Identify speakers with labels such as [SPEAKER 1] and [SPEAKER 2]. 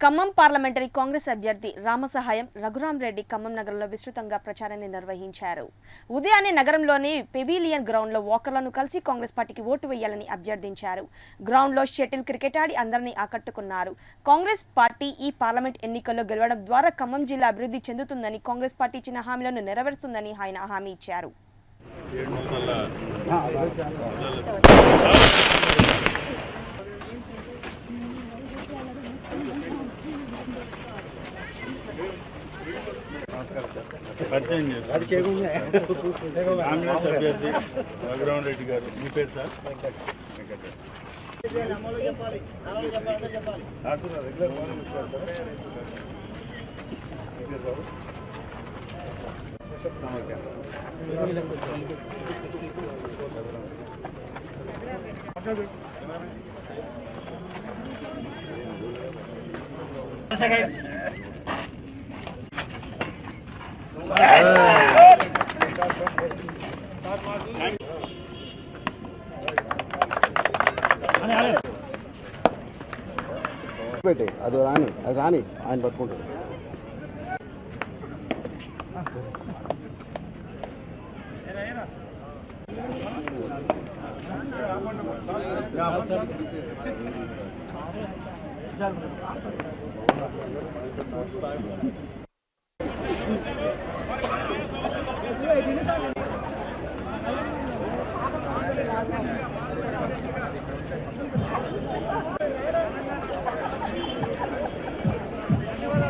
[SPEAKER 1] Khammam parliamentary Congress అభ్యర్థి రామసహాయం రఘురాం రెడ్డి ఖమ్మం నగరంలో విస్తృతంగా ప్రచారాన్ని నిర్వహించారు. ఉదయాన్నే నగరంలోని పెవిలియన్ గ్రౌండ్లో వాకర్లను కలిసి కాంగ్రెస్ పార్టీకి ఓటు వేయాలని అభ్యర్థించారు. గ్రౌండ్లో షటిల్ క్రికెట్ ఆడి అందరినీ ఆకట్టుకున్నారు. కాంగ్రెస్ పార్టీ ఈ పార్లమెంట్ ఎన్నికల్లో గెలవడం ద్వారా ఖమ్మం జిల్లా అభివృద్ధి చెందుతుందని, కాంగ్రెస్ పార్టీ ఇచ్చిన హామీలను నెరవేరుస్తుందని ఆయన హామీ ఇచ్చారు.
[SPEAKER 2] కాంగ్రెస్ అభ్యర్థి రఘురాం రెడ్డి గారు. మీ పేరు సార్?
[SPEAKER 3] అది రాని ఆయన పట్టుకుంటాడు.